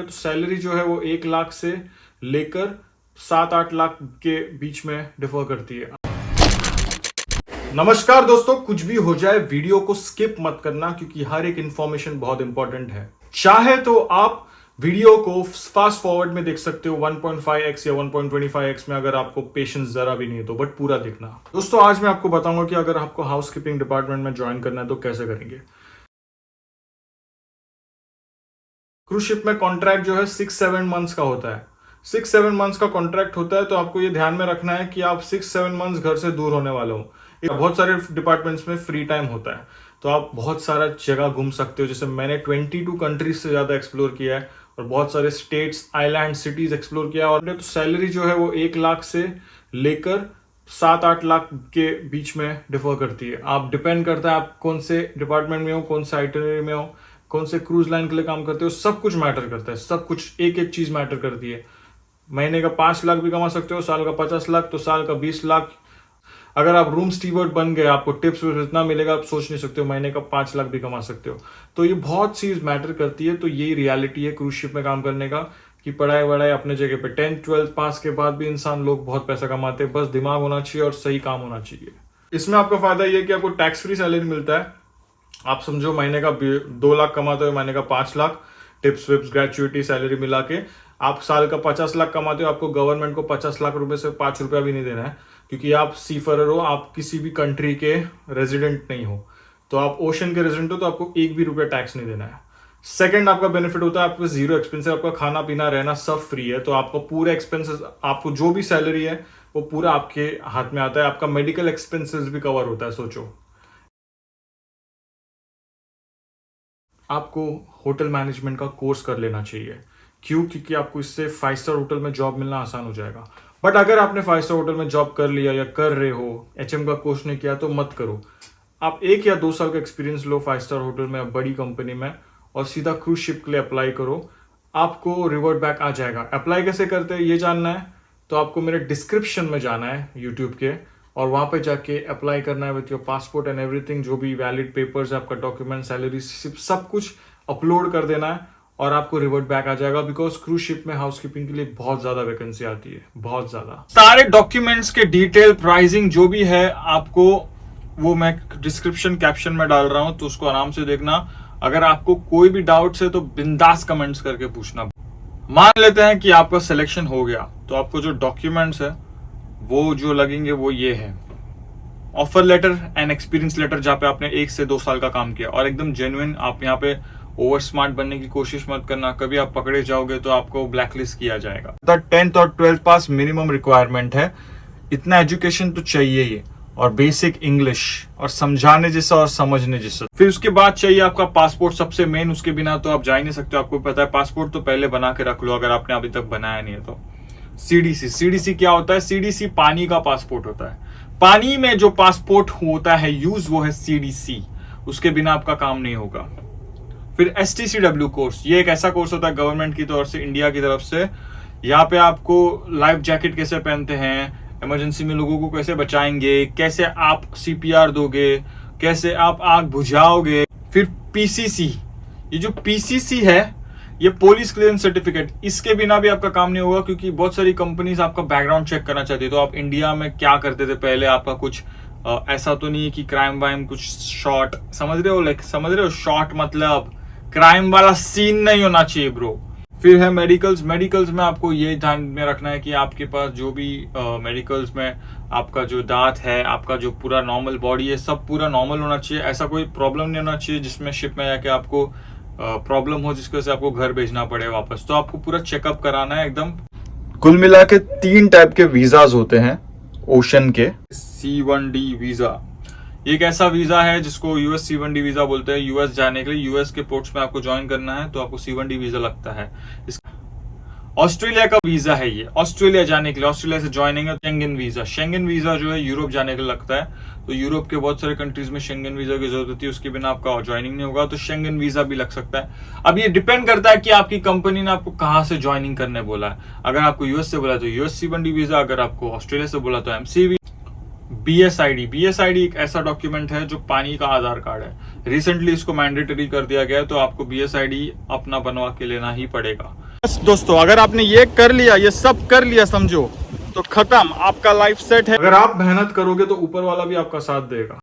तो सैलरी जो है वो 1 लाख से लेकर 7-8 लाख के बीच में डिफर करती है। नमस्कार दोस्तों, कुछ भी हो जाए वीडियो को स्किप मत करना क्योंकि हर एक इंफॉर्मेशन बहुत इंपॉर्टेंट है। चाहे तो आप वीडियो को फास्ट फॉरवर्ड में देख सकते हो 1.5x या 1.25x में, अगर आपको पेशेंस जरा भी नहीं है तो, बट पूरा देखना। दोस्तों आज मैं आपको बताऊंगा कि अगर आपको हाउसकीपिंग डिपार्टमेंट में ज्वाइन करना है तो कैसे करेंगे। क्रूज शिप में कॉन्ट्रैक्ट जो है 6-7 मंथ्स का होता है। 6-7 मंथ्स का कॉन्ट्रैक्ट होता है, तो आपको ये ध्यान में रखना है कि आप 6-7 मंथ्स घर से दूर होने वाले हो। बहुत सारे डिपार्टमेंट्स में फ्री टाइम होता है, तो आप बहुत सारा जगह घूम सकते हो। जैसे मैंने 22 कंट्रीज से ज्यादा एक्सप्लोर किया है और बहुत सारे स्टेट्स, आइलैंड, सिटीज एक्सप्लोर किया है। और तो सैलरी जो है वो 1 लाख से लेकर 7-8 लाख के बीच में डिफर करती है। आप डिपेंड करता है आप कौन से डिपार्टमेंट में हो, कौन से आइटनरी में हो, कौन से क्रूज लाइन के लिए काम करते हो, सब कुछ मैटर करता है। सब कुछ एक एक चीज मैटर करती है। महीने का 5 लाख भी कमा सकते हो, साल का 50 लाख, तो साल का 20 लाख। अगर आप रूम स्टीवर्ड बन गए, आपको टिप्स इतना मिलेगा आप सोच नहीं सकते हो, महीने का 5 लाख भी कमा सकते हो। तो ये बहुत चीज मैटर करती है। तो ये रियलिटी है क्रूज शिप में काम करने का कि पढ़ाई वढ़ाई अपने जगह पे, 10th-12th पास के बाद भी इंसान लोग बहुत पैसा कमाते हैं। बस दिमाग होना चाहिए और सही काम होना चाहिए। इसमें आपका फायदा ये है कि आपको टैक्स फ्री सैलरी मिलता है। आप समझो महीने का 2 लाख कमाते हो, महीने का 5 लाख, टिप्स विप्स ग्रेचुइटी सैलरी मिला के। आप साल का 50 लाख कमाते हो, आपको गवर्नमेंट को 50 लाख रुपए से 5 रुपया भी नहीं देना है, क्योंकि आप सीफरर हो, आप किसी भी कंट्री के रेजिडेंट नहीं हो। तो आप ओशन के रेजिडेंट हो, तो आपको 1 भी रुपया टैक्स नहीं देना है। सेकंड आपका बेनिफिट होता है, आपको 0 एक्सपेंसिव, आपका खाना पीना रहना सब फ्री है। तो आपको पूरे एक्सपेंसेस, आपको जो भी सैलरी है वो पूरा आपके हाथ में आता है। आपका मेडिकल एक्सपेंसेस भी कवर होता है। सोचो, आपको होटल मैनेजमेंट का कोर्स कर लेना चाहिए। क्यों? क्योंकि आपको इससे 5 स्टार होटल में जॉब मिलना आसान हो जाएगा। बट अगर आपने 5 स्टार होटल में जॉब कर लिया या कर रहे हो, एचएम का कोर्स नहीं किया, तो मत करो। आप 1 या 2 साल का एक्सपीरियंस लो 5 स्टार होटल में, बड़ी कंपनी में, और सीधा क्रूज शिप के लिए अप्लाई करो। आपको रिवर्ट बैक आ जाएगा। अप्लाई कैसे करते हैं ये जानना है तो आपको मेरे डिस्क्रिप्शन में जाना है यूट्यूब के, और वहां पे जाके अप्लाई करना है with your passport and everything. जो भी वैलिड पेपर्स है, आपका डॉक्यूमेंट, सैलरी, सब कुछ अपलोड कर देना है और आपको रिवर्ट बैक आ जाएगा। बिकॉज क्रूज शिप में हाउसकीपिंग के लिए बहुत ज्यादा वैकेंसी आती है, बहुत ज्यादा। सारे डॉक्यूमेंट्स के डिटेल, प्राइसिंग जो भी है आपको, वो मैं डिस्क्रिप्शन कैप्शन में डाल रहा हूं, तो उसको आराम से देखना। अगर आपको कोई भी डाउट्स है तो बिंदास कमेंट्स करके पूछना। मान लेते हैं कि आपका सिलेक्शन हो गया, तो आपको जो डॉक्यूमेंट्स है वो जो लगेंगे वो ये है: offer letter and experience letter, जहाँ पे आपने 1 से 2 साल का काम किया, और एकदम जेन्युइन। आप यहाँ पे ओवर स्मार्ट बनने की कोशिश मत करना, कभी आप पकड़े जाओगे तो आपको ब्लैकलिस्ट किया जाएगा। 10th और 12th पास मिनिमम रिक्वायरमेंट है। इतना एजुकेशन तो चाहिए ही, और बेसिक इंग्लिश, और समझाने जैसा और समझने जैसा। फिर उसके बाद चाहिए आपका पासपोर्ट, सबसे मेन। उसके बिना तो आप जा ही नहीं सकते। आपको पता है, पासपोर्ट तो पहले बना के रख लो अगर आपने अभी तक बनाया नहीं है तो। सीडीसी क्या होता है? सीडीसी पानी का पासपोर्ट होता है। पानी में जो पासपोर्ट होता है यूज, वो है सीडीसी। उसके बिना आपका काम नहीं होगा। फिर एसटीसीडब्ल्यू कोर्स, ये एक ऐसा कोर्स होता है गवर्नमेंट की तरफ से, इंडिया की तरफ से। यहाँ पे आपको लाइफ जैकेट कैसे पहनते हैं, इमरजेंसी में लोगों को कैसे बचाएंगे, कैसे आप सीपीआर दोगे, कैसे आप आग बुझाओगे। फिर पीसीसी, ये जो पीसीसी है, ये पुलिस क्लियरेंस सर्टिफिकेट, इसके बिना भी आपका काम नहीं होगा, क्योंकि बहुत सारी कंपनीज आपका बैकग्राउंड चेक करना चाहती है। तो आप इंडिया में क्या करते थे पहले, आपका कुछ ऐसा तो नहीं है कि क्राइम वाइम कुछ शॉर्ट, समझ रहे हो? समझ रहे हो? शॉर्ट मतलब क्राइम वाला सीन नहीं होना चाहिए ब्रो। फिर है मेडिकल्स। मेडिकल्स में आपको ये ध्यान में रखना है कि आपके पास जो भी मेडिकल्स में आपका जो दांत है, आपका जो पूरा नॉर्मल बॉडी है, सब पूरा नॉर्मल होना चाहिए। ऐसा कोई प्रॉब्लम नहीं होना चाहिए जिसमें शिप में जाके आपको प्रॉब्लम हो, जिसकी वजह से आपको घर भेजना पड़े वापस। तो आपको पूरा चेकअप कराना है एकदम। कुल मिला के 3 टाइप के वीजाज होते हैं ओशन के। C1D वीजा, एक ऐसा वीजा है जिसको यूएस C1D वीजा बोलते हैं। यूएस जाने के लिए, यूएस के पोर्ट्स में आपको ज्वाइन करना है तो आपको C1D वीजा लगता है। ऑस्ट्रेलिया का वीजा है ये, ऑस्ट्रेलिया जाने के लिए, ऑस्ट्रेलिया से ज्वाइनिंग है। शेंगन वीजा, शेंगन वीजा जो है यूरोप जाने के लिए लगता है। तो यूरोप के बहुत सारे कंट्रीज में शेंगन वीजा की जरूरत होती है, उसके बिना आपका ज्वाइनिंग नहीं होगा। तो शेंगन वीजा भी लग सकता है। अब ये डिपेंड करता है कि आपकी कंपनी ने आपको कहाँ से ज्वाइनिंग करने बोला है। अगर आपको यूएस से बोला तो यूएस C1D वीजा, अगर आपको ऑस्ट्रेलिया से बोला तो MCV। BSID एक ऐसा डॉक्यूमेंट है जो पानी का आधार कार्ड है। रिसेंटली इसको मैंडेटरी कर दिया गया है, तो आपको BSID अपना बनवा के लेना ही पड़ेगा। बस दोस्तों, अगर आपने ये कर लिया, ये सब कर लिया समझो, तो खत्म, आपका लाइफ सेट है। अगर आप मेहनत करोगे तो ऊपर वाला भी आपका साथ देगा।